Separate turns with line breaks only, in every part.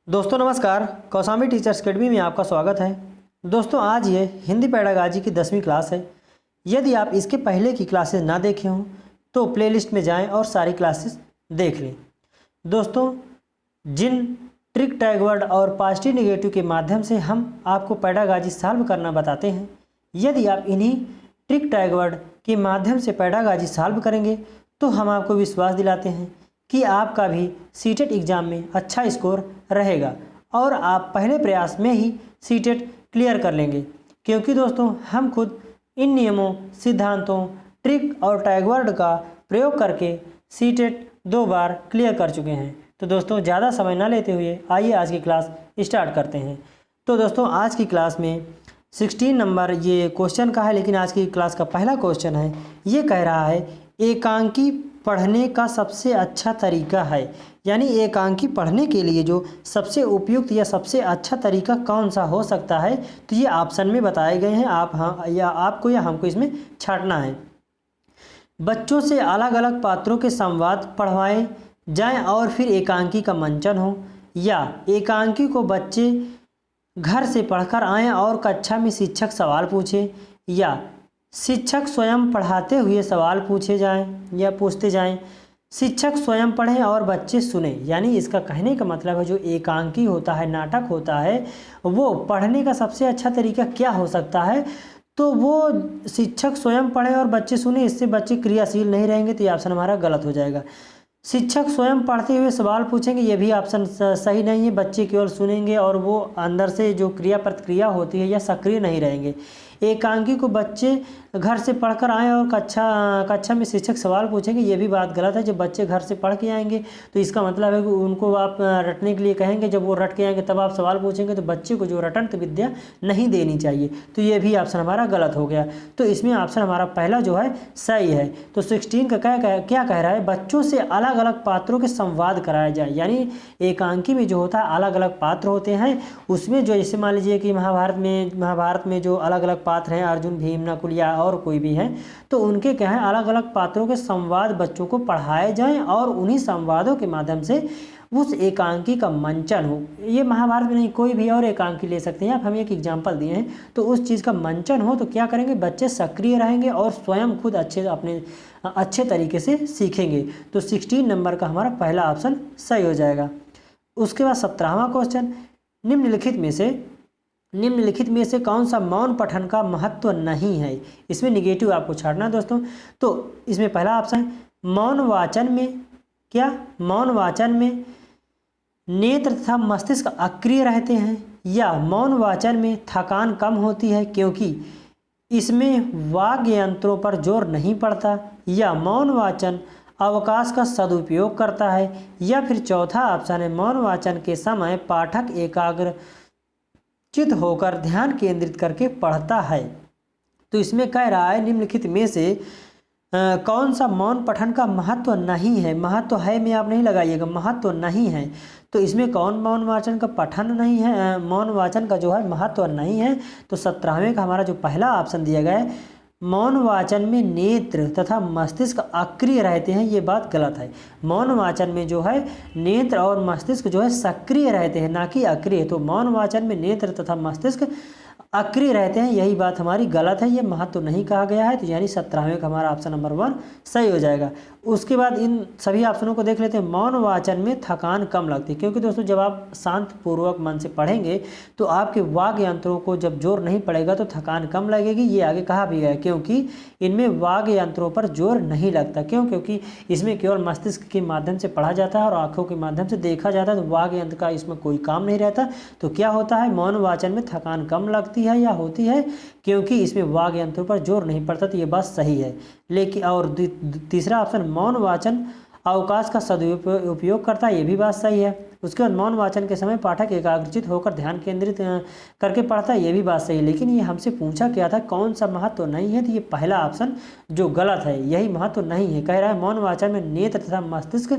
दोस्तों नमस्कार, Kaushambi teachers academy में आपका स्वागत है। दोस्तों आज ये हिंदी पेडागाजी की 10वीं क्लास है। यदि आप इसके पहले की क्लासेस ना देखे हों तो प्लेलिस्ट में जाएं और सारी क्लासेस देख लें। दोस्तों जिन ट्रिक टैग वर्ड और पॉजिटिव नेगेटिव के माध्यम से हम आपको पेडागाजी सॉल्व करना बताते हैं, यदि आप इन्हीं ट्रिक टैग वर्ड के माध्यम से पेडागाजी सॉल्व करेंगे तो हम आपको विश्वास दिलाते हैं कि आपका भी सीटेट एग्ज़ाम में अच्छा स्कोर रहेगा और आप पहले प्रयास में ही सीटेट क्लियर कर लेंगे, क्योंकि दोस्तों हम खुद इन नियमों, सिद्धांतों, ट्रिक और टैग वर्ड का प्रयोग करके सीटेट 2 बार क्लियर कर चुके हैं। तो दोस्तों ज़्यादा समय ना लेते हुए आइए आज की क्लास स्टार्ट करते हैं। तो दोस्तों आज की क्लास में 16 नंबर ये क्वेश्चन का है, लेकिन आज की क्लास का पहला क्वेश्चन है, ये कह रहा है एकांकी पढ़ने का सबसे अच्छा तरीका है। यानी एकांकी पढ़ने के लिए जो सबसे उपयुक्त या सबसे अच्छा तरीका कौन सा हो सकता है, तो ये ऑप्शन में बताए गए हैं। आप आपको या हमको इसमें छांटना है। बच्चों से अलग अलग पात्रों के संवाद पढ़वाए जाएं और फिर एकांकी का मंचन हो, या एकांकी को बच्चे घर से पढ़कर आएँ और कक्षा में शिक्षक सवाल पूछे, या शिक्षक स्वयं पढ़ाते हुए सवाल पूछे जाएं या पूछते जाएं। शिक्षक स्वयं पढ़ें और बच्चे सुने। यानी इसका कहने का मतलब है जो एकांकी होता है, नाटक होता है, वो पढ़ने का सबसे अच्छा तरीका क्या हो सकता है, तो वो शिक्षक स्वयं पढ़े और बच्चे सुने। इससे बच्चे क्रियाशील नहीं रहेंगे, तो ये ऑप्शन हमारा गलत हो जाएगा। शिक्षक स्वयं पढ़ते हुए सवाल पूछेंगे, ये भी ऑप्शन सही नहीं है। बच्चे केवल सुनेंगे और वो अंदर से जो क्रिया प्रतिक्रिया होती है या सक्रिय नहीं रहेंगे। एकांकी को बच्चे घर से पढ़कर आएँ और कक्षा में शिक्षक सवाल पूछेंगे, ये भी बात गलत है। जब बच्चे घर से पढ़ के आएंगे तो इसका मतलब है कि उनको आप रटने के लिए कहेंगे, जब वो रट के आएंगे तब आप सवाल पूछेंगे, तो बच्चे को जो रटंत विद्या नहीं देनी चाहिए। तो ये भी ऑप्शन हमारा गलत हो गया। तो इसमें ऑप्शन हमारा पहला जो है सही है। तो 16 का क्या कह रहा है, बच्चों से अलग अलग पात्रों के संवाद कराया जाए। यानी एकांकी में जो होता है अलग अलग पात्र होते हैं, उसमें जो जैसे मान लीजिए कि महाभारत में जो अलग अलग पात्र हैं, अर्जुन, भीम, नकुल या और कोई भी है, तो उनके क्या है अलग अलग पात्रों के संवाद बच्चों को पढ़ाए जाएं और उन्हीं संवादों के माध्यम से उस एकांकी का मंचन हो। ये महाभारत में नहीं, कोई भी और एकांकी ले सकते हैं आप, हम एक एग्जाम्पल दिए हैं। तो उस चीज़ का मंचन हो तो क्या करेंगे, बच्चे सक्रिय रहेंगे और स्वयं खुद अच्छे तरीके से सीखेंगे। तो 16 नंबर का हमारा पहला ऑप्शन सही हो जाएगा। उसके बाद 17वां क्वेश्चन, निम्नलिखित में से कौन सा मौन पठन का महत्व नहीं है। इसमें निगेटिव आपको छाड़ना है दोस्तों। तो इसमें पहला ऑप्शन है मौन वाचन में नेत्र तथा मस्तिष्क अक्रिय रहते हैं, या मौन वाचन में थकान कम होती है क्योंकि इसमें वाग्य यंत्रों पर जोर नहीं पड़ता, या मौन वाचन अवकाश का सदुपयोग करता है, या फिर चौथा ऑप्शन है मौन वाचन के समय पाठक एकाग्रचित होकर ध्यान केंद्रित करके पढ़ता है। तो इसमें कह रहा है निम्नलिखित में से कौन सा मौन पठन का महत्व नहीं है। महत्व है में आप नहीं लगाइएगा, महत्व नहीं है। तो इसमें कौन मौन वाचन का पठन नहीं है, मौन वाचन का जो है महत्व नहीं है। तो 17वें का हमारा जो पहला ऑप्शन दिया गया है, मौन वाचन में नेत्र तथा मस्तिष्क अक्रिय रहते हैं, ये बात गलत है। मौन वाचन में जो है नेत्र और मस्तिष्क जो है सक्रिय रहते हैं, ना कि अक्रिय। तो मौन वाचन में नेत्र तथा मस्तिष्क अक्रिय रहते हैं, यही बात हमारी गलत है, ये महत्व नहीं कहा गया है। तो यानी 17वें का हमारा ऑप्शन नंबर 1 सही हो जाएगा। उसके बाद इन सभी ऑप्शनों को देख लेते हैं। मौन वाचन में थकान कम लगती है, क्योंकि दोस्तों जब आप शांत पूर्वक मन से पढ़ेंगे तो आपके वाग यंत्रों को जब जोर नहीं पड़ेगा तो थकान कम लगेगी। ये आगे कहा भी गया है, क्योंकि इनमें वाग यंत्रों पर जोर नहीं लगता। क्योंकि इसमें केवल मस्तिष्क के माध्यम से पढ़ा जाता है और आँखों के माध्यम से देखा जाता है, तो वाग यंत्र का इसमें कोई काम नहीं रहता। तो क्या होता है, मौन वाचन में थकान कम लगती है या होती है क्योंकि इसमें वाग यंत्रों पर जोर नहीं पड़ता। तो ये बात सही है। लेकिन और तीसरा ऑप्शन मौन वाचन अवकाश का सदुपयोग करता है, ये भी बात सही है। उसके बाद मौन वाचन के समय पाठक एकाग्रचित होकर ध्यान केंद्रित करके पढ़ता है, ये भी बात सही है। लेकिन ये हमसे पूछा क्या था, कौन सा महत्व नहीं है, तो ये पहला ऑप्शन जो गलत है, यही महत्व नहीं है। कह रहा है मौन वाचन में नेत्र तथा मस्तिष्क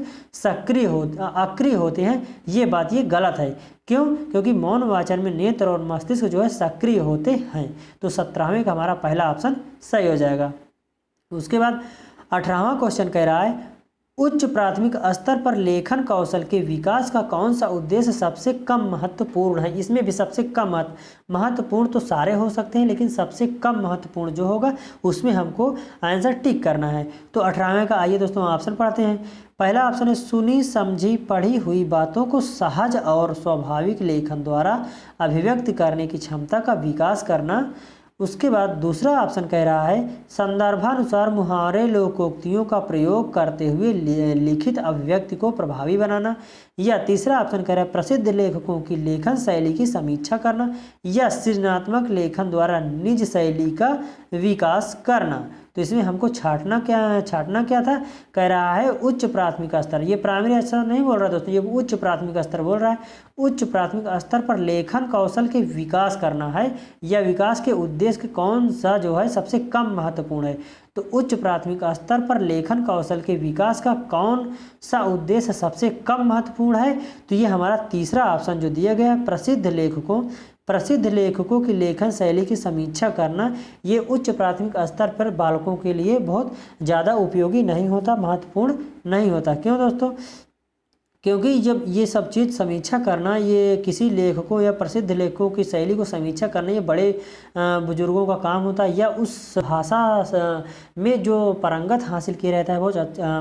अक्रिय होते हैं, ये बात ये गलत है। क्यों, क्योंकि मौन वाचन में नेत्र और मस्तिष्क जो है सक्रिय होते हैं। तो 17वें का हमारा पहला ऑप्शन सही हो जाएगा। उसके बाद 18वां क्वेश्चन कह रहा है उच्च प्राथमिक स्तर पर लेखन कौशल के विकास का कौन सा उद्देश्य सबसे कम महत्वपूर्ण है। इसमें भी सबसे कम महत्वपूर्ण तो सारे हो सकते हैं, लेकिन सबसे कम महत्वपूर्ण जो होगा उसमें हमको आंसर टिक करना है। तो 18वें का आइए दोस्तों ऑप्शन पढ़ते हैं। पहला ऑप्शन है सुनी समझी पढ़ी हुई बातों को सहज और स्वाभाविक लेखन द्वारा अभिव्यक्त करने की क्षमता का विकास करना। उसके बाद दूसरा ऑप्शन कह रहा है संदर्भानुसार मुहावरे लोकोक्तियों का प्रयोग करते हुए लिखित अभिव्यक्ति को प्रभावी बनाना। या तीसरा ऑप्शन कह रहा है प्रसिद्ध लेखकों की लेखन शैली की समीक्षा करना। या सृजनात्मक लेखन द्वारा निज शैली का विकास करना। तो इसमें हमको छाटना क्या था, कह रहा है उच्च प्राथमिक स्तर। ये प्राइमरी स्तर नहीं बोल रहा दोस्तों, ये उच्च प्राथमिक स्तर बोल रहा है। उच्च प्राथमिक स्तर पर लेखन कौशल के विकास करना है, या विकास के उद्देश्य कौन सा जो है सबसे कम महत्वपूर्ण है। तो उच्च प्राथमिक स्तर पर लेखन कौशल के विकास का कौन सा उद्देश्य सबसे कम महत्वपूर्ण है। तो ये हमारा तीसरा ऑप्शन जो दिया गया है प्रसिद्ध लेखकों की लेखन शैली की समीक्षा करना। ये उच्च प्राथमिक स्तर पर बालकों के लिए बहुत ज़्यादा उपयोगी नहीं होता, महत्वपूर्ण नहीं होता। क्यों दोस्तों, क्योंकि जब ये सब चीज़ समीक्षा करना, ये किसी लेखकों या प्रसिद्ध लेखकों की शैली को समीक्षा करना ये बड़े बुजुर्गों का काम होता है, या उस भाषा में जो पारंगत हासिल किया रहता है,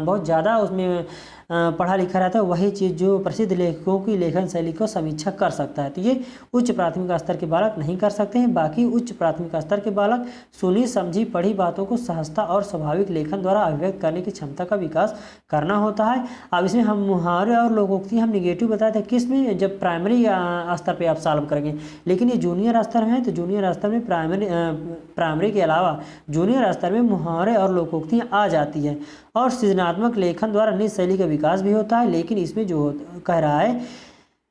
बहुत ज़्यादा उसमें पढ़ा लिखा रहता है, वही चीज़ जो प्रसिद्ध लेखकों की लेखन शैली को समीक्षा कर सकता है। तो ये उच्च प्राथमिक स्तर के बालक नहीं कर सकते हैं। बाकी उच्च प्राथमिक स्तर के बालक सुनी समझी पढ़ी बातों को सहजता और स्वाभाविक लेखन द्वारा अभिव्यक्त करने की क्षमता का विकास करना होता है। अब इसमें हम मुहावरे और लोकोक्ति हम निगेटिव बताए थे किस में, जब प्राइमरी स्तर पर आप सॉल्व करेंगे। लेकिन ये जूनियर स्तर में है, तो जूनियर स्तर में प्राइमरी के अलावा जूनियर स्तर में मुहावरे और लोकोक्तियाँ आ जाती है, और सृजनात्मक लेखन द्वारा निज शैली का विकास भी होता है। लेकिन इसमें जो कह रहा है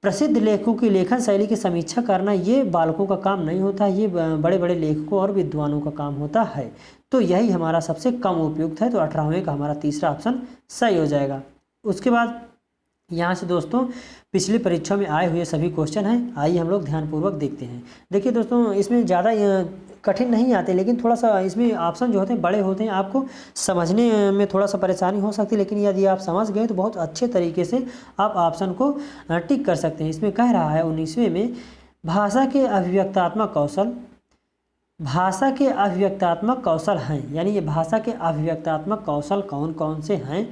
प्रसिद्ध लेखकों की लेखन शैली की समीक्षा करना, ये बालकों का काम नहीं होता, ये बड़े बड़े लेखकों और विद्वानों का काम होता है। तो यही हमारा सबसे कम उपयुक्त है। तो 18वें का हमारा तीसरा ऑप्शन सही हो जाएगा। उसके बाद यहाँ से दोस्तों पिछली परीक्षा में आए हुए सभी क्वेश्चन हैं, आइए हम लोग ध्यानपूर्वक देखते हैं। देखिए दोस्तों, इसमें ज़्यादा कठिन नहीं आते, लेकिन थोड़ा सा इसमें ऑप्शन जो होते हैं बड़े होते हैं, आपको समझने में थोड़ा सा परेशानी हो सकती है। लेकिन यदि आप समझ गए तो बहुत अच्छे तरीके से आप ऑप्शन को टिक कर सकते हैं। इसमें कह रहा है 19वें में भाषा के अभिव्यक्तात्मक कौशल हैं, यानी ये भाषा के अभिव्यक्तात्मक कौशल कौन कौन से हैं।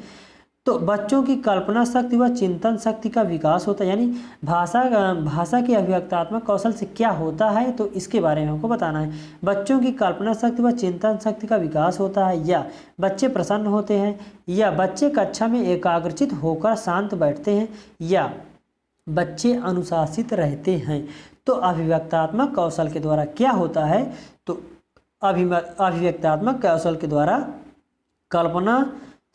तो बच्चों की कल्पना शक्ति व चिंतन शक्ति का विकास होता है, यानी भाषा के अभिव्यक्तात्मक कौशल से क्या होता है, तो इसके बारे में हमको बताना है। बच्चों की कल्पना शक्ति व चिंतन शक्ति का विकास होता है, या बच्चे प्रसन्न होते हैं, या बच्चे कक्षा में एकाग्रचित होकर शांत बैठते हैं, या बच्चे अनुशासित रहते हैं। तो अभिव्यक्तात्मक कौशल के द्वारा क्या होता है, तो अभिव्यक्तात्मक कौशल के द्वारा कल्पना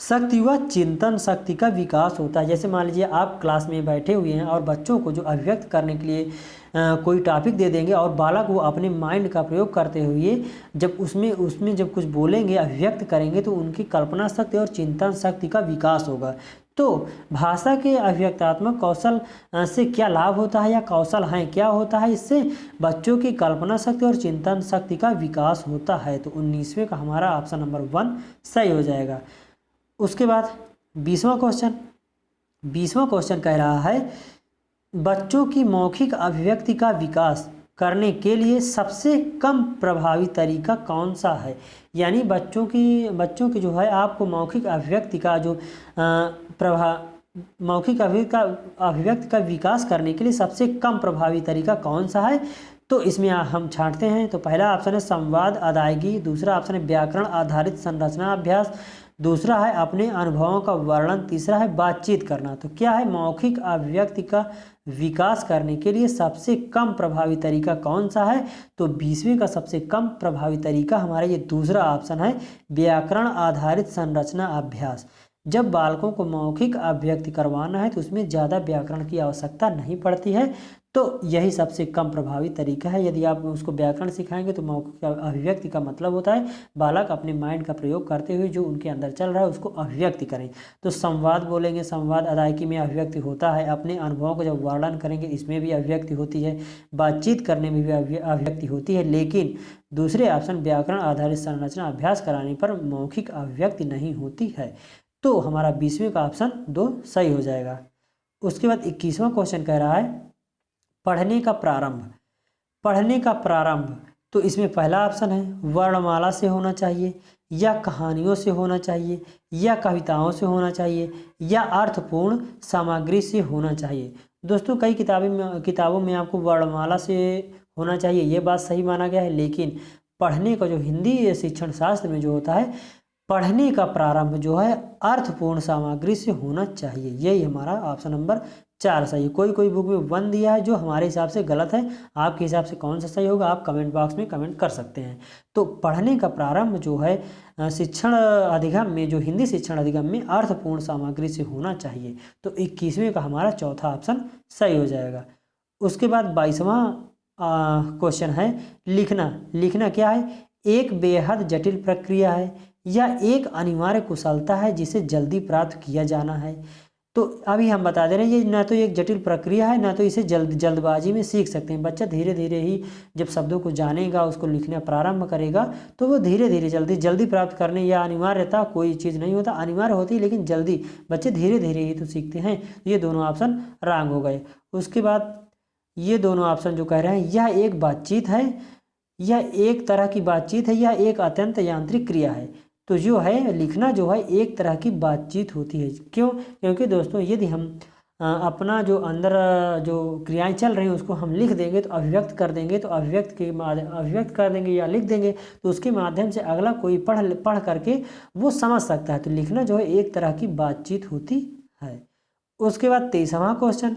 शक्ति व चिंतन शक्ति का विकास होता है। जैसे मान लीजिए आप क्लास में बैठे हुए हैं और बच्चों को जो अभिव्यक्त करने के लिए कोई टॉपिक दे देंगे, और बालक वो अपने माइंड का प्रयोग करते हुए जब उसमें जब कुछ बोलेंगे, अभिव्यक्त करेंगे, तो उनकी कल्पना शक्ति और चिंतन शक्ति का विकास होगा। तो भाषा के अभिव्यक्तात्मक कौशल से क्या लाभ होता है, या कौशल हैं क्या होता है, इससे बच्चों की कल्पना शक्ति और चिंतन शक्ति का विकास होता है। तो 19वें का हमारा ऑप्शन नंबर 1 सही हो जाएगा। उसके बाद 20वां क्वेश्चन कह रहा है बच्चों की मौखिक अभिव्यक्ति का विकास करने के लिए सबसे कम प्रभावी तरीका कौन सा है। यानी बच्चों की जो है आपको मौखिक अभिव्यक्ति का जो मौखिक अभिव्यक्ति का विकास करने के लिए सबसे कम प्रभावी तरीका कौन सा है। तो इसमें हम छांटते हैं। तो पहला ऑप्शन है संवाद अदायगी, दूसरा ऑप्शन है व्याकरण आधारित संरचना अभ्यास, दूसरा है अपने अनुभवों का वर्णन, तीसरा है बातचीत करना। तो क्या है मौखिक अभिव्यक्ति का विकास करने के लिए सबसे कम प्रभावी तरीका कौन सा है। तो 20वें का सबसे कम प्रभावी तरीका हमारा ये दूसरा ऑप्शन है व्याकरण आधारित संरचना अभ्यास। जब बालकों को मौखिक अभिव्यक्ति करवाना है तो उसमें ज़्यादा व्याकरण की आवश्यकता नहीं पड़ती है, तो यही सबसे कम प्रभावी तरीका है। यदि आप उसको व्याकरण सिखाएंगे तो मौखिक अभिव्यक्ति का मतलब होता है बालक अपने माइंड का प्रयोग करते हुए जो उनके अंदर चल रहा है उसको अभिव्यक्ति करें। तो संवाद बोलेंगे, संवाद अदायगी में अभिव्यक्ति होता है, अपने अनुभवों को जब वर्णन करेंगे इसमें भी अभिव्यक्ति होती है, बातचीत करने में भी अभिव्यक्ति होती है। लेकिन दूसरे ऑप्शन व्याकरण आधारित संरचना अभ्यास कराने पर मौखिक अभिव्यक्ति नहीं होती है। तो हमारा 20वें का ऑप्शन 2 सही हो जाएगा। उसके बाद 21वां क्वेश्चन कह रहा है पढ़ने का प्रारंभ। पढ़ने का प्रारंभ, तो इसमें पहला ऑप्शन है वर्णमाला से होना चाहिए, या कहानियों से होना चाहिए, या कविताओं से होना चाहिए, या अर्थपूर्ण सामग्री से होना चाहिए। दोस्तों कई किताबों में आपको वर्णमाला से होना चाहिए ये बात सही माना गया है, लेकिन पढ़ने का जो हिंदी शिक्षण शास्त्र में जो होता है, पढ़ने का प्रारंभ जो है अर्थपूर्ण सामग्री से होना चाहिए। यही हमारा ऑप्शन नंबर 4 सही है। कोई कोई बुक में 1 दिया है जो हमारे हिसाब से गलत है, आपके हिसाब से कौन सा सही होगा आप कमेंट बॉक्स में कमेंट कर सकते हैं। तो पढ़ने का प्रारंभ जो है शिक्षण अधिगम में, जो हिंदी शिक्षण अधिगम में अर्थपूर्ण सामग्री से होना चाहिए। तो 21वें का हमारा चौथा ऑप्शन सही हो जाएगा। उसके बाद 22वां क्वेश्चन है लिखना। लिखना क्या है? एक बेहद जटिल प्रक्रिया है या एक अनिवार्य कुशलता है जिसे जल्दी प्राप्त किया जाना है। तो अभी हम बता दे रहे हैं ये ना तो एक जटिल प्रक्रिया है, ना तो इसे जल्दबाजी में सीख सकते हैं। बच्चा धीरे धीरे ही जब शब्दों को जानेगा, उसको लिखना प्रारंभ करेगा, तो वो धीरे धीरे जल्दी प्राप्त करने, या अनिवार्यता कोई चीज़ नहीं होता, अनिवार्य होती है लेकिन जल्दी बच्चे धीरे धीरे ही तो सीखते हैं। ये दोनों ऑप्शन रॉन्ग हो गए। उसके बाद ये दोनों ऑप्शन जो कह रहे हैं यह एक बातचीत है, यह एक तरह की बातचीत है, यह एक अत्यंत यांत्रिक क्रिया है। तो जो है लिखना जो है एक तरह की बातचीत होती है। क्यों? क्योंकि दोस्तों यदि हम अपना जो अंदर जो क्रियाएं चल रही हैं उसको हम लिख देंगे, तो अभिव्यक्त कर देंगे, तो अभिव्यक्त कर देंगे या लिख देंगे, तो उसके माध्यम से अगला कोई पढ़ करके वो समझ सकता है। तो लिखना जो है एक तरह की बातचीत होती है। उसके बाद 23वां क्वेश्चन,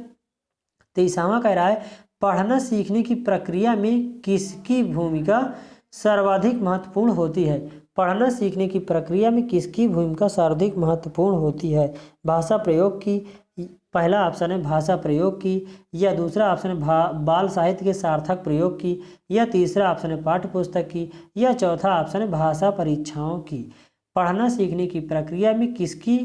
23वां कह रहा है पढ़ना सीखने की प्रक्रिया में किसकी भूमिका सर्वाधिक महत्वपूर्ण होती है। पढ़ना सीखने की प्रक्रिया में किसकी भूमिका सर्वाधिक महत्वपूर्ण होती है? भाषा प्रयोग की, पहला ऑप्शन है भाषा प्रयोग की, या दूसरा ऑप्शन है बाल साहित्य के सार्थक प्रयोग की, या तीसरा ऑप्शन है पाठ्य पुस्तक की, या चौथा ऑप्शन है भाषा परीक्षाओं की। पढ़ना सीखने की प्रक्रिया में किसकी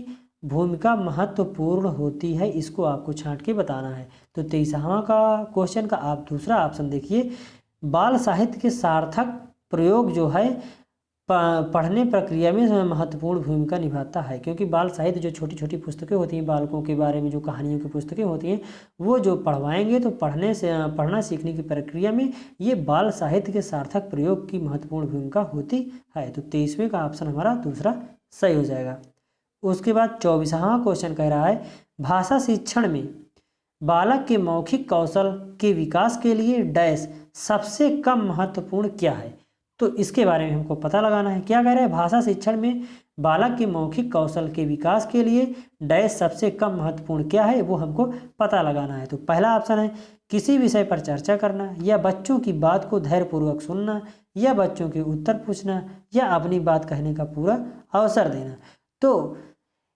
भूमिका महत्वपूर्ण होती है, इसको आपको छांट के बताना है। तो 23वां का क्वेश्चन का आप दूसरा ऑप्शन देखिए, बाल साहित्य के सार्थक प्रयोग जो है पढ़ने प्रक्रिया में महत्वपूर्ण भूमिका निभाता है। क्योंकि बाल साहित्य जो छोटी छोटी पुस्तकें होती हैं, बालकों के बारे में जो कहानियों की पुस्तकें होती हैं, वो जो पढ़वाएंगे तो पढ़ना सीखने की प्रक्रिया में ये बाल साहित्य के सार्थक प्रयोग की महत्वपूर्ण भूमिका होती है। तो 23वें का ऑप्शन हमारा दूसरा सही हो जाएगा। उसके बाद 24वां क्वेश्चन कह रहा है भाषा शिक्षण में बालक के मौखिक कौशल के विकास के लिए डैश सबसे कम महत्वपूर्ण क्या है। तो इसके बारे में हमको पता लगाना है। क्या कह रहे हैं? भाषा शिक्षण में बालक के मौखिक कौशल के विकास के लिए डैश सबसे कम महत्वपूर्ण क्या है, वो हमको पता लगाना है। तो पहला ऑप्शन है किसी विषय पर चर्चा करना, या बच्चों की बात को धैर्यपूर्वक सुनना, या बच्चों के उत्तर पूछना, या अपनी बात कहने का पूरा अवसर देना। तो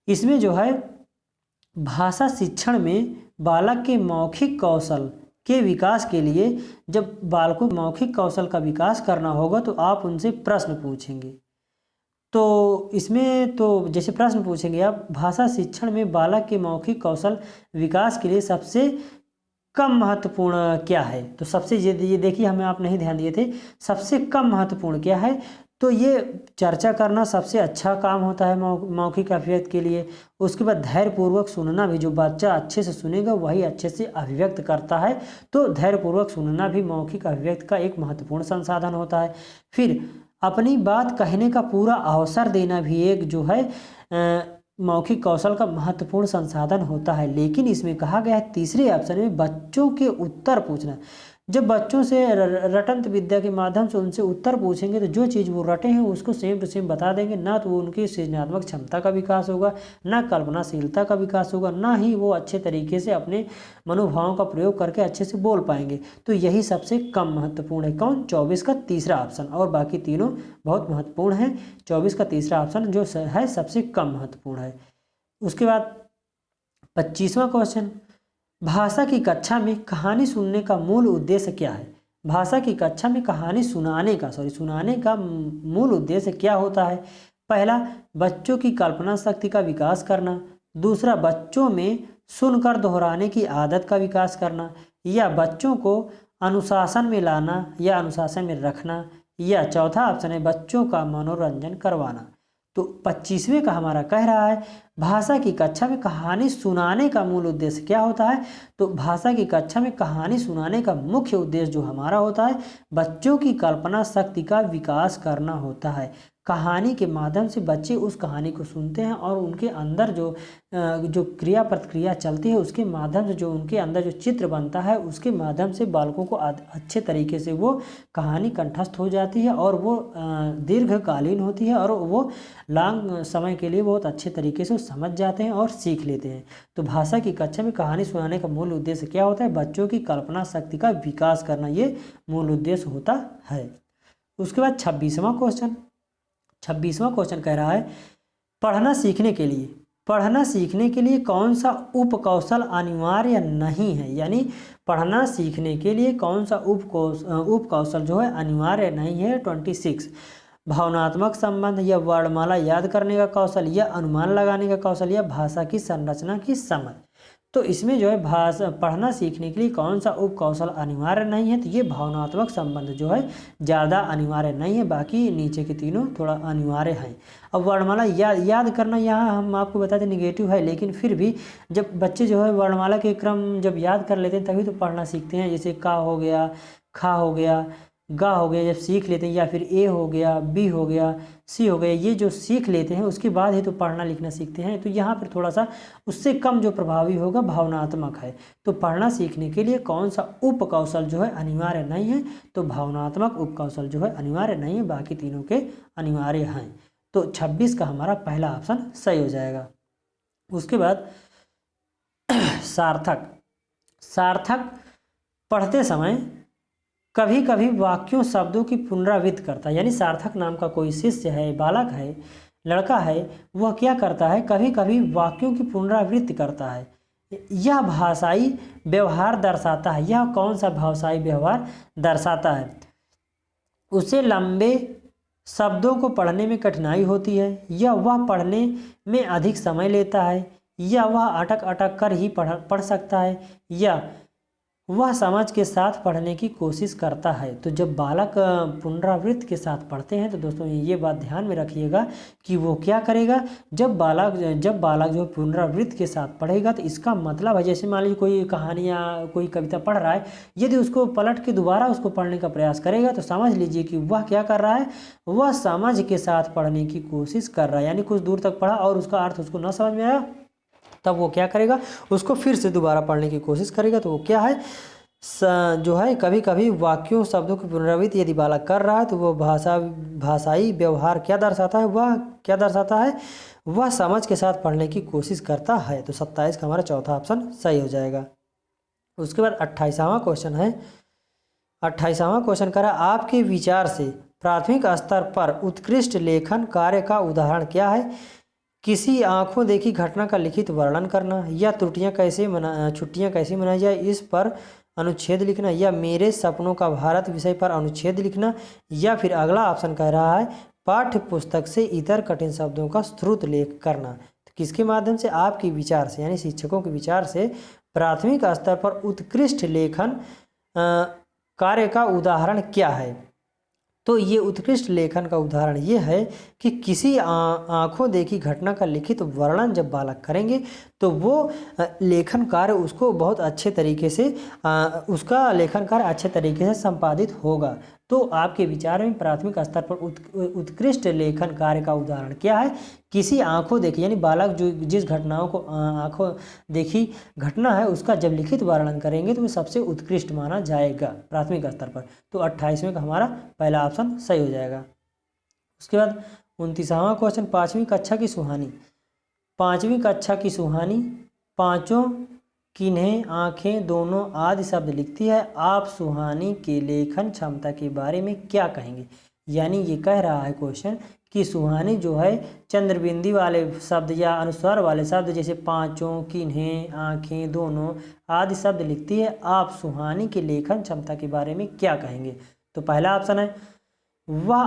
इसमें जो है भाषा शिक्षण में बालक के मौखिक कौशल के विकास के लिए, जब बालकों को मौखिक कौशल का विकास करना होगा तो आप उनसे प्रश्न पूछेंगे। तो इसमें तो जैसे प्रश्न पूछेंगे आप, भाषा शिक्षण में बालक के मौखिक कौशल विकास के लिए सबसे कम महत्वपूर्ण क्या है। तो सबसे ये देखिए हमें आप नहीं ध्यान दिए थे, सबसे कम महत्वपूर्ण क्या है। तो ये चर्चा करना सबसे अच्छा काम होता है मौखिक अभिव्यक्ति के लिए। उसके बाद धैर्यपूर्वक सुनना भी, जो बच्चा अच्छे से सुनेगा वही अच्छे से अभिव्यक्त करता है। तो धैर्यपूर्वक सुनना भी मौखिक अभिव्यक्ति का एक महत्वपूर्ण संसाधन होता है। फिर अपनी बात कहने का पूरा अवसर देना भी एक जो है मौखिक कौशल का महत्वपूर्ण संसाधन होता है। लेकिन इसमें कहा गया है तीसरे ऑप्शन में बच्चों के उत्तर पूछना। जब बच्चों से रटंत विद्या के माध्यम से उनसे उत्तर पूछेंगे तो जो चीज़ वो रटे हैं उसको सेम टू सेम बता देंगे। ना तो उनकी सृजनात्मक क्षमता का विकास होगा, ना कल्पनाशीलता का विकास होगा, ना ही वो अच्छे तरीके से अपने मनोभावों का प्रयोग करके अच्छे से बोल पाएंगे। तो यही सबसे कम महत्वपूर्ण है। कौन? 24 का तीसरा ऑप्शन। और बाकी तीनों बहुत महत्वपूर्ण हैं। 24 का तीसरा ऑप्शन जो है सबसे कम महत्वपूर्ण है। उसके बाद 25वां क्वेश्चन, भाषा की कक्षा में कहानी सुनने का मूल उद्देश्य क्या है। भाषा की कक्षा में कहानी सुनाने का मूल उद्देश्य क्या होता है। पहला, बच्चों की कल्पना शक्ति का विकास करना। दूसरा, बच्चों में सुनकर दोहराने की आदत का विकास करना। या बच्चों को अनुशासन में लाना या अनुशासन में रखना। या चौथा ऑप्शन है बच्चों का मनोरंजन करवाना। तो 25वें का हमारा कह रहा है भाषा की कक्षा में कहानी सुनाने का मूल उद्देश्य क्या होता है। तो भाषा की कक्षा में कहानी सुनाने का मुख्य उद्देश्य जो हमारा होता है बच्चों की कल्पना शक्ति का विकास करना होता है। कहानी के माध्यम से बच्चे उस कहानी को सुनते हैं और उनके अंदर जो क्रिया प्रतिक्रिया चलती है उसके माध्यम से जो उनके अंदर जो चित्र बनता है उसके माध्यम से बालकों को अच्छे तरीके से वो कहानी कंठस्थ हो जाती है और वो दीर्घकालीन होती है और वो लॉन्ग समय के लिए बहुत अच्छे तरीके से समझ जाते हैं और सीख लेते हैं। तो भाषा की कक्षा में कहानी सुनाने का मूल उद्देश्य क्या होता है, बच्चों की कल्पना शक्ति का विकास करना, ये मूल उद्देश्य होता है। उसके बाद 26वां क्वेश्चन कह रहा है पढ़ना सीखने के लिए कौन सा उपकौशल अनिवार्य नहीं है। यानी पढ़ना सीखने के लिए कौन सा उपकौशल जो है अनिवार्य नहीं है। 26 भावनात्मक संबंध या वर्णमाला याद करने का कौशल या अनुमान लगाने का कौशल या भाषा की संरचना की समझ। तो इसमें जो है पढ़ना सीखने के लिए कौन सा उपकौशल अनिवार्य नहीं है, तो ये भावनात्मक संबंध जो है ज़्यादा अनिवार्य नहीं है, बाकी नीचे के तीनों थोड़ा अनिवार्य हैं। अब वर्णमाला याद करना यहाँ हम आपको बताते निगेटिव है, लेकिन फिर भी जब बच्चे जो है वर्णमाला के क्रम जब याद कर लेते हैं तभी तो पढ़ना सीखते हैं। जैसे का हो गया, खा हो गया, गा हो गया, जब सीख लेते हैं, या फिर ए हो गया, बी हो गया, सी हो गया, ये जो सीख लेते हैं उसके बाद ही तो पढ़ना लिखना सीखते हैं। तो यहाँ पर थोड़ा सा उससे कम जो प्रभावी होगा भावनात्मक है। तो पढ़ना सीखने के लिए कौन सा उपकौशल जो है अनिवार्य नहीं है, तो भावनात्मक उपकौशल जो है अनिवार्य नहीं है, बाकी तीनों के अनिवार्य हैं। तो 26 का हमारा पहला ऑप्शन सही हो जाएगा। उसके बाद सार्थक पढ़ते समय कभी कभी वाक्यों शब्दों की पुनरावृत्ति करता है। यानी सार्थक नाम का कोई शिष्य है, बालक है, लड़का है, वह क्या करता है, कभी कभी वाक्यों की पुनरावृत्ति करता है। यह भाषाई व्यवहार दर्शाता है। यह कौन सा भाषाई व्यवहार दर्शाता है, उसे लंबे शब्दों को पढ़ने में कठिनाई होती है, या वह पढ़ने में अधिक समय लेता है, या वह अटक अटक कर ही पढ़ सकता है, या वह समझ के साथ पढ़ने की कोशिश करता है। तो जब बालक पुनरावृत्ति के साथ पढ़ते हैं तो दोस्तों ये बात ध्यान में रखिएगा कि वो क्या करेगा, जब बालक जो पुनरावृत्ति के साथ पढ़ेगा तो इसका मतलब है, जैसे मान लीजिए कोई कहानी या कोई कविता पढ़ रहा है, यदि उसको पलट के दोबारा उसको पढ़ने का प्रयास करेगा तो समझ लीजिए कि वह क्या कर रहा है, वह समझ के साथ पढ़ने की कोशिश कर रहा है। यानी कुछ दूर तक पढ़ा और उसका अर्थ उसको न समझ में आया, तब वो क्या करेगा, उसको फिर से दोबारा पढ़ने की कोशिश करेगा। तो वो क्या है, जो है कभी कभी वाक्यों शब्दों की पुनरावृत्ति यदि बालक कर रहा है तो वो भाषाई व्यवहार क्या दर्शाता है, वह समझ के साथ पढ़ने की कोशिश करता है। तो 27 का हमारा चौथा ऑप्शन सही हो जाएगा। उसके बाद 28वां क्वेश्चन करा आपके विचार से प्राथमिक स्तर पर उत्कृष्ट लेखन कार्य का उदाहरण क्या है। किसी आंखों देखी घटना का लिखित वर्णन करना, या छुट्टियां कैसे मनाई जाए इस पर अनुच्छेद लिखना, या मेरे सपनों का भारत विषय पर अनुच्छेद लिखना, या फिर अगला ऑप्शन कह रहा है पाठ्य पुस्तक से इतर कठिन शब्दों का श्रुत लेख करना। तो किसके माध्यम से, आपके विचार से, यानी शिक्षकों के विचार से प्राथमिक स्तर पर उत्कृष्ट लेखन कार्य का उदाहरण क्या है। तो ये उत्कृष्ट लेखन का उदाहरण ये है कि किसी आंखों देखी घटना का लिखित वर्णन जब बालक करेंगे तो वो लेखन कार्य उसको बहुत अच्छे तरीके से उसका लेखन कार्य अच्छे तरीके से संपादित होगा। तो आपके विचार में प्राथमिक स्तर पर उत्कृष्ट लेखन कार्य का उदाहरण क्या है, किसी आंखों देखी, यानी बालक जो जिस घटनाओं को आंखों देखी घटना है उसका जब लिखित वर्णन करेंगे तो वो सबसे उत्कृष्ट माना जाएगा प्राथमिक स्तर पर। तो 28वें का हमारा पहला ऑप्शन सही हो जाएगा। उसके बाद 29वां क्वेश्चन, पाँचवीं कक्षा की सुहानी पाँचों किन्हें आँखें दोनों आदि शब्द लिखती है, आप सुहानी के लेखन क्षमता के बारे में क्या कहेंगे। यानी ये कह रहा है क्वेश्चन कि सुहानी जो है चंद्रबिंदी वाले शब्द या अनुस्वार वाले शब्द जैसे पाँचों, किन्हें, आँखें, दोनों आदि शब्द लिखती है, आप सुहानी के लेखन क्षमता के बारे में क्या कहेंगे। तो पहला ऑप्शन है वह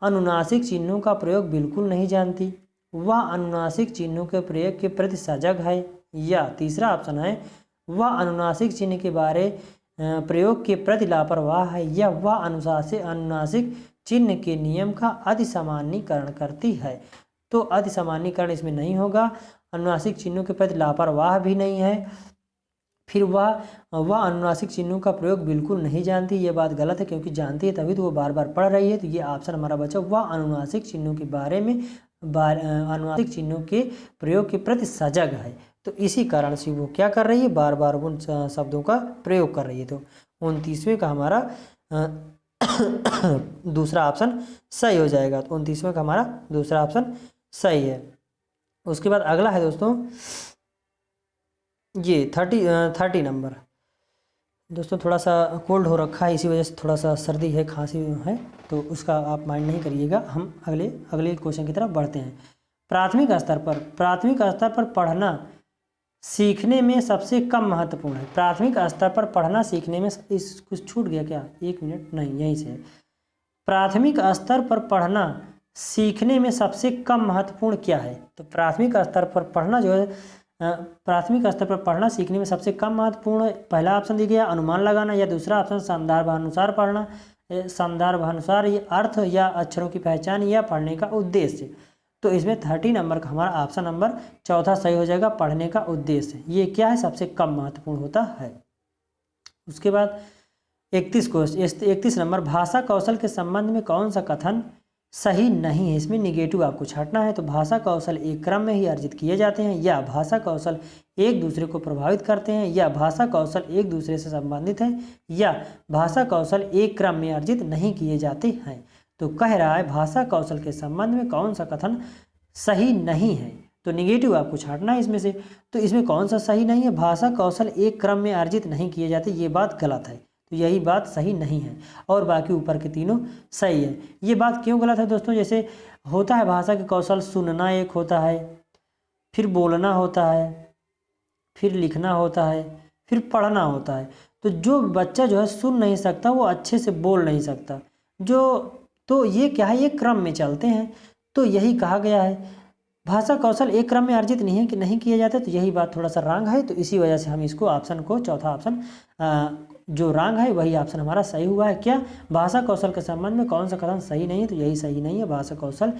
अनुनासिक चिन्हों का प्रयोग बिल्कुल नहीं जानती, वह अनुनासिक चिन्हों के प्रयोग के प्रति सजग है, या तीसरा ऑप्शन है वह अनुनासिक चिन्ह के बारे प्रयोग के प्रति लापरवाह है, या वह अनुनासिक चिन्ह के नियम का अधिसामान्यीकरण करती है। तो अधिसामान्यीकरण इसमें नहीं होगा। अनुनासिक चिन्हों के प्रति लापरवाह भी नहीं है। फिर वह अनुनासिक चिन्हों का प्रयोग बिल्कुल नहीं जानती, ये बात गलत है, क्योंकि जानती है तभी तो वो बार बार पढ़ रही है। तो ये ऑप्शन हमारा बचा, वह अनुनासिक चिन्हों के बारे में अनुनासिक चिन्हों के प्रयोग के प्रति सजग है। तो इसी कारण से वो क्या कर रही है, बार बार उन शब्दों का प्रयोग कर रही है। तो 29वें का हमारा दूसरा ऑप्शन सही हो जाएगा। तो 29वें का हमारा दूसरा ऑप्शन सही है। उसके बाद अगला है दोस्तों ये 30 नंबर। दोस्तों थोड़ा सा कोल्ड हो रखा है, इसी वजह से थोड़ा सा सर्दी है, खांसी है, तो उसका आप माइंड नहीं करिएगा। हम अगले क्वेश्चन की तरफ बढ़ते हैं। प्राथमिक स्तर पर पढ़ना सीखने में सबसे कम महत्वपूर्ण है। प्राथमिक स्तर पर पढ़ना सीखने में कुछ छूट गया क्या, 1 मिनट, नहीं यहीं से है। प्राथमिक स्तर पर पढ़ना सीखने में सबसे कम महत्वपूर्ण क्या है। तो प्राथमिक स्तर पर पढ़ना जो है, प्राथमिक स्तर पर पढ़ना सीखने में सबसे कम महत्वपूर्ण, पहला ऑप्शन दिया गया अनुमान लगाना, या दूसरा ऑप्शन संदर्भानुसार पढ़ना, संदर्भानुसार ये अर्थ या अक्षरों की पहचान, या पढ़ने का उद्देश्य। तो इसमें 30 नंबर का हमारा ऑप्शन नंबर चौथा सही हो जाएगा, पढ़ने का उद्देश्य। ये क्या है, सबसे कम महत्वपूर्ण होता है। उसके बाद 31 नंबर, भाषा कौशल के संबंध में कौन सा कथन सही नहीं है। इसमें निगेटिव आपको छांटना है। तो भाषा कौशल एक क्रम में ही अर्जित किए जाते हैं, या भाषा कौशल एक दूसरे को प्रभावित करते हैं, या भाषा कौशल एक दूसरे से संबंधित है, या भाषा कौशल एक क्रम में अर्जित नहीं किए जाते हैं। तो कह रहा है भाषा कौशल के संबंध में कौन सा कथन सही नहीं है। तो निगेटिव आपको छांटना है इसमें से। तो इसमें कौन सा सही नहीं है, भाषा कौशल एक क्रम में अर्जित नहीं किए जाते, ये बात गलत है। तो यही बात सही नहीं है, और बाकी ऊपर के तीनों सही है। ये बात क्यों गलत है दोस्तों, जैसे होता है भाषा के कौशल, सुनना एक होता है, फिर बोलना होता है, फिर लिखना होता है, फिर पढ़ना होता है। तो जो बच्चा जो है सुन नहीं सकता, वो अच्छे से बोल नहीं सकता, तो ये क्या है, ये क्रम में चलते हैं। तो यही कहा गया है भाषा कौशल एक क्रम में अर्जित नहीं किए जाते। तो यही बात थोड़ा सा रॉन्ग है। तो इसी वजह से हम इसको ऑप्शन को, चौथा ऑप्शन जो रॉन्ग है वही ऑप्शन हमारा सही हुआ है। क्या, भाषा कौशल के संबंध में कौन सा कथन सही नहीं है। तो यही सही नहीं है, भाषा कौशल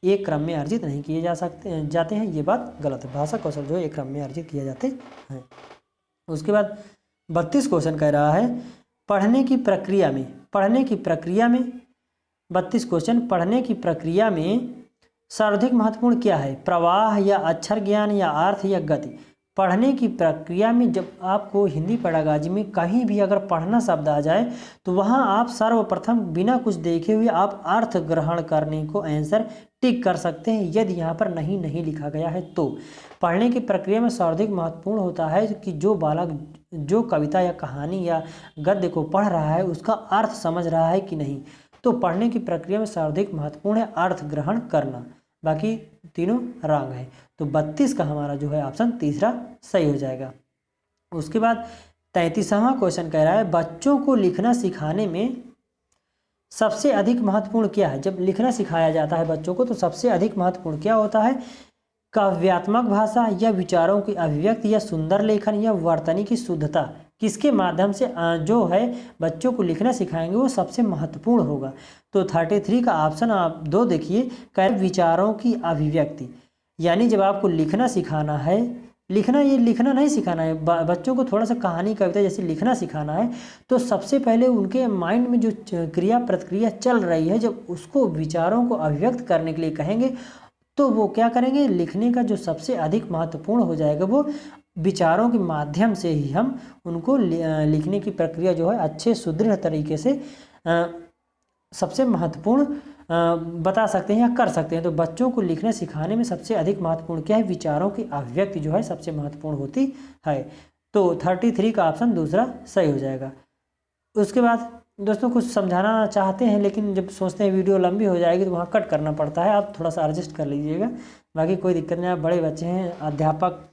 एक क्रम में अर्जित नहीं किए जाते हैं, ये बात गलत है। भाषा कौशल जो है एक क्रम में अर्जित किए जाते हैं। उसके बाद 32 क्वेश्चन कह रहा है पढ़ने की प्रक्रिया में 32 क्वेश्चन, पढ़ने की प्रक्रिया में सर्वाधिक महत्वपूर्ण क्या है, प्रवाह या अक्षर ज्ञान या अर्थ या गति। पढ़ने की प्रक्रिया में जब आपको हिंदी पेडागॉजी में कहीं भी अगर पढ़ना शब्द आ जाए तो वहाँ आप सर्वप्रथम बिना कुछ देखे हुए आप अर्थ ग्रहण करने को आंसर टिक कर सकते हैं, यदि यहाँ पर नहीं लिखा गया है। तो पढ़ने की प्रक्रिया में सर्वाधिक महत्वपूर्ण होता है कि जो बालक जो कविता या कहानी या गद्य को पढ़ रहा है उसका अर्थ समझ रहा है कि नहीं। तो पढ़ने की प्रक्रिया में सर्वाधिक महत्वपूर्ण है अर्थ ग्रहण करना, बाकी तीनों रॉन्ग है। तो 32 का हमारा जो है ऑप्शन तीसरा सही हो जाएगा। उसके बाद 33वां क्वेश्चन कह रहा है बच्चों को लिखना सिखाने में सबसे अधिक महत्वपूर्ण क्या है। जब लिखना सिखाया जाता है बच्चों को तो सबसे अधिक महत्वपूर्ण क्या होता है, काव्यात्मक भाषा या विचारों की अभिव्यक्ति या सुंदर लेखन या वर्तनी की शुद्धता, किसके माध्यम से जो है बच्चों को लिखना सिखाएंगे वो सबसे महत्वपूर्ण होगा। तो 33 का ऑप्शन आप 2 देखिए, विचारों की अभिव्यक्ति, यानी जब आपको लिखना सिखाना है, लिखना नहीं सिखाना है, बच्चों को थोड़ा सा कहानी कविता जैसे लिखना सिखाना है, तो सबसे पहले उनके माइंड में जो क्रिया प्रतिक्रिया चल रही है जब उसको विचारों को अभिव्यक्त करने के लिए कहेंगे तो वो क्या करेंगे, लिखने का जो सबसे अधिक महत्वपूर्ण हो जाएगा वो विचारों के माध्यम से ही हम उनको लिखने की प्रक्रिया जो है अच्छे सुदृढ़ तरीके से सबसे महत्वपूर्ण बता सकते हैं या कर सकते हैं। तो बच्चों को लिखना सिखाने में सबसे अधिक महत्वपूर्ण क्या है, विचारों की अभिव्यक्ति जो है सबसे महत्वपूर्ण होती है। तो 33 का ऑप्शन दूसरा सही हो जाएगा। उसके बाद दोस्तों कुछ समझाना चाहते हैं लेकिन जब सोचते हैं वीडियो लंबी हो जाएगी तो वहाँ कट करना पड़ता है, आप थोड़ा सा एडजस्ट कर लीजिएगा, बाकी कोई दिक्कत नहीं। आप बड़े बच्चे हैं, अध्यापक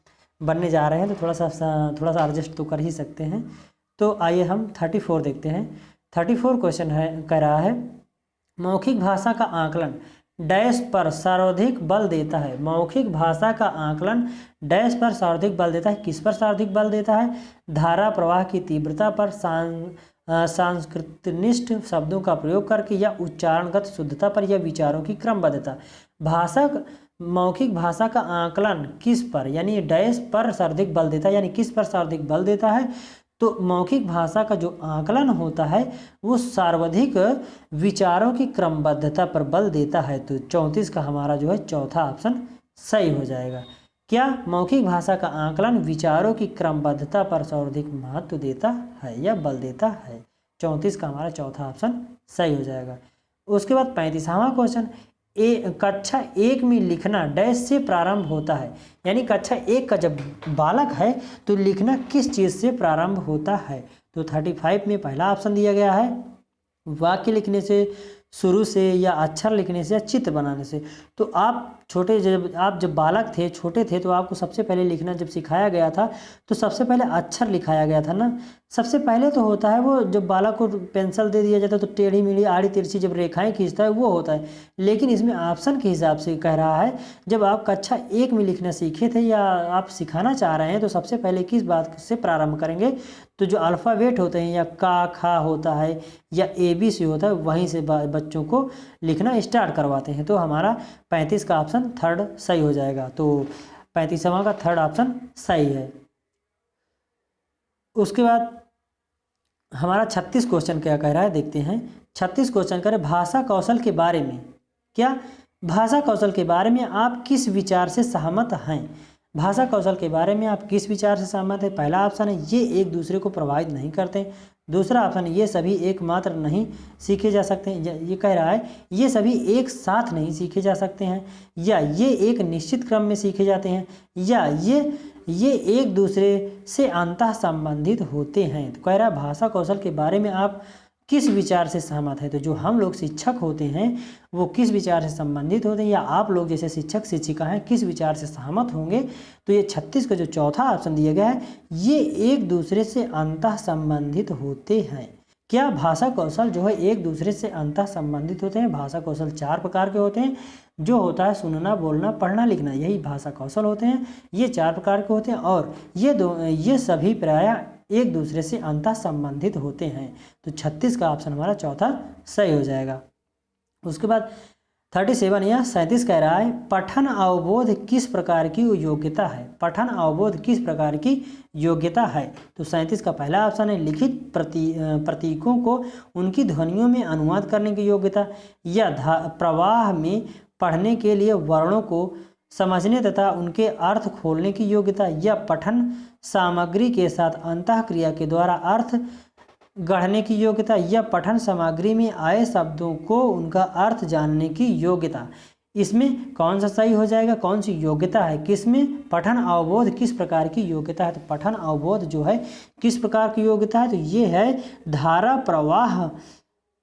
बनने जा रहे हैं तो थोड़ा सा एडजस्ट तो कर ही सकते हैं। तो आइए हम 34 देखते हैं। 34 क्वेश्चन है, कह रहा है मौखिक भाषा का आकलन डैश पर सर्वाधिक बल देता है। मौखिक भाषा का आकलन डैश पर सर्वाधिक बल देता है, किस पर सर्वाधिक बल देता है, धारा प्रवाह की तीव्रता पर, सांस्कृतिनिष्ठ शब्दों का प्रयोग करके या उच्चारणगत शुद्धता पर या विचारों की क्रमबद्धता। भाषा मौखिक भाषा का आकलन किस पर यानी डैश पर सर्वाधिक बल देता है, यानी किस पर सर्वाधिक बल देता है? तो मौखिक भाषा का जो आकलन होता है वो सर्वाधिक विचारों की क्रमबद्धता पर बल देता है। तो 34 का हमारा जो है चौथा ऑप्शन सही हो जाएगा। क्या मौखिक भाषा का आकलन विचारों की क्रमबद्धता पर सर्वाधिक महत्व देता है या बल देता है? 34 का हमारा चौथा ऑप्शन सही हो जाएगा। उसके बाद 35वां क्वेश्चन, कक्षा 1 में लिखना डैश से प्रारंभ होता है, यानी कक्षा 1 का जब बालक है तो लिखना किस चीज़ से प्रारंभ होता है? तो 35 में पहला ऑप्शन दिया गया है वाक्य लिखने से, शुरू से, या अक्षर लिखने से, या चित्र बनाने से। तो आप जब बालक थे, छोटे थे, तो आपको सबसे पहले लिखना जब सिखाया गया था तो सबसे पहले अक्षर लिखाया गया था ना। सबसे पहले तो होता है वो जब बालक को पेंसिल दे दिया जाता है तो टेढ़ी मेढ़ी आड़ी तिरछी जब रेखाएं खींचता है वो होता है। लेकिन इसमें ऑप्शन के हिसाब से कह रहा है जब आप कक्षा 1 में लिखना सीखे थे या आप सिखाना चाह रहे हैं तो सबसे पहले किस बात से प्रारंभ करेंगे? तो जो अल्फ़ाबेट होते हैं या का खा होता है या ABC होता है वहीं से बच्चों को लिखना स्टार्ट करवाते हैं। तो हमारा 35 का ऑप्शन थर्ड सही हो जाएगा। तो 35वां का थर्ड ऑप्शन सही है। उसके बाद हमारा 36 क्वेश्चन क्या कह रहा है देखते हैं। 36 क्वेश्चन कह रहे भाषा कौशल के बारे में, क्या भाषा कौशल के बारे में आप किस विचार से सहमत हैं? भाषा कौशल के बारे में आप किस विचार से सहमत हैं? पहला ऑप्शन है ये एक दूसरे को प्रभावित नहीं करते। दूसरा ऑप्शन ये सभी एकमात्र नहीं सीखे जा सकते हैं, ये कह रहा है ये सभी एक साथ नहीं सीखे जा सकते हैं, या ये एक निश्चित क्रम में सीखे जाते हैं, या ये एक दूसरे से अंतः संबंधित होते हैं। तो कह रहा है भाषा कौशल के बारे में आप किस विचार से सहमत है? तो जो हम लोग शिक्षक होते हैं वो किस विचार से संबंधित होते हैं, या आप लोग जैसे शिक्षक शिक्षिका हैं किस विचार से सहमत होंगे? तो ये 36 का जो चौथा ऑप्शन दिया गया है ये एक दूसरे से अंतः संबंधित होते हैं। क्या भाषा कौशल जो है एक दूसरे से अंतः संबंधित होते हैं? भाषा कौशल 4 प्रकार के होते हैं, जो होता है सुनना, बोलना, पढ़ना, लिखना, यही भाषा कौशल होते हैं। ये 4 प्रकार के होते हैं और ये सभी प्रायः एक दूसरे से अंतः संबंधित होते हैं। तो 36 का ऑप्शन हमारा चौथा सही हो जाएगा। उसके बाद 37 या 37 कह रहा है पठन अवबोध किस प्रकार की योग्यता है? पठन अवबोध किस प्रकार की योग्यता है? तो 37 का पहला ऑप्शन है लिखित प्रतीकों को उनकी ध्वनियों में अनुवाद करने की योग्यता, या प्रवाह में पढ़ने के लिए वर्णों को समझने तथा उनके अर्थ खोलने की योग्यता, या पठन सामग्री के साथ अंतःक्रिया के द्वारा अर्थ गढ़ने की योग्यता, या पठन सामग्री में आए शब्दों को उनका अर्थ जानने की योग्यता। इसमें कौन सा सही हो जाएगा? कौन सी योग्यता है किसमें? पठन अवबोध किस प्रकार की योग्यता है? तो पठन अवबोध जो है किस प्रकार की योग्यता है? तो ये है धारा प्रवाह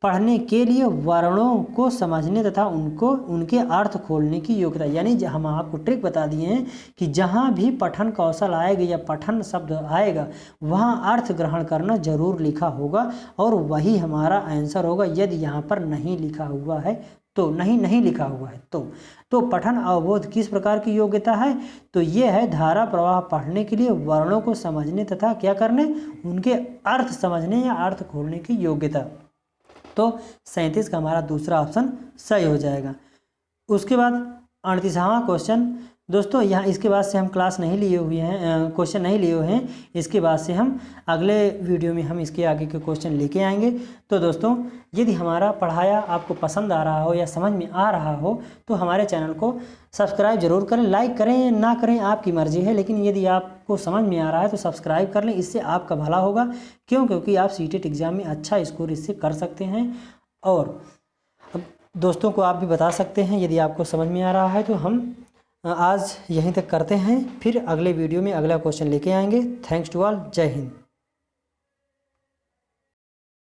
पढ़ने के लिए वर्णों को समझने तथा उनके अर्थ खोलने की योग्यता। यानी हम आपको ट्रिक बता दिए हैं कि जहाँ भी पठन कौशल आएगा या पठन शब्द आएगा वहाँ अर्थ ग्रहण करना जरूर लिखा होगा और वही हमारा आंसर होगा। यदि यहाँ पर नहीं लिखा हुआ है तो नहीं लिखा हुआ है तो पठन अवबोध किस प्रकार की योग्यता है? तो ये है धारा प्रवाह पढ़ने के लिए वर्णों को समझने तथा क्या करने, उनके अर्थ समझने या अर्थ खोलने की योग्यता। तो 37 का हमारा दूसरा ऑप्शन सही हो जाएगा। उसके बाद 38वां क्वेश्चन दोस्तों, यहाँ इसके बाद से हम क्लास नहीं लिए हुए हैं, क्वेश्चन नहीं लिए हुए हैं। इसके बाद से हम अगले वीडियो में हम इसके आगे के क्वेश्चन लेके आएंगे। तो दोस्तों यदि हमारा पढ़ाया आपको पसंद आ रहा हो या समझ में आ रहा हो तो हमारे चैनल को सब्सक्राइब जरूर करें। लाइक करें या ना करें आपकी मर्जी है, लेकिन यदि आपको समझ में आ रहा है तो सब्सक्राइब कर लें, इससे आपका भला होगा। क्योंकि आप सीटेट एग्ज़ाम में अच्छा स्कोर इससे कर सकते हैं। और दोस्तों को आप भी बता सकते हैं यदि आपको समझ में आ रहा है। तो हम आज यहीं तक करते हैं, फिर अगले वीडियो में अगला क्वेश्चन लेके आएंगे। थैंक्स टू ऑल, जय हिंद।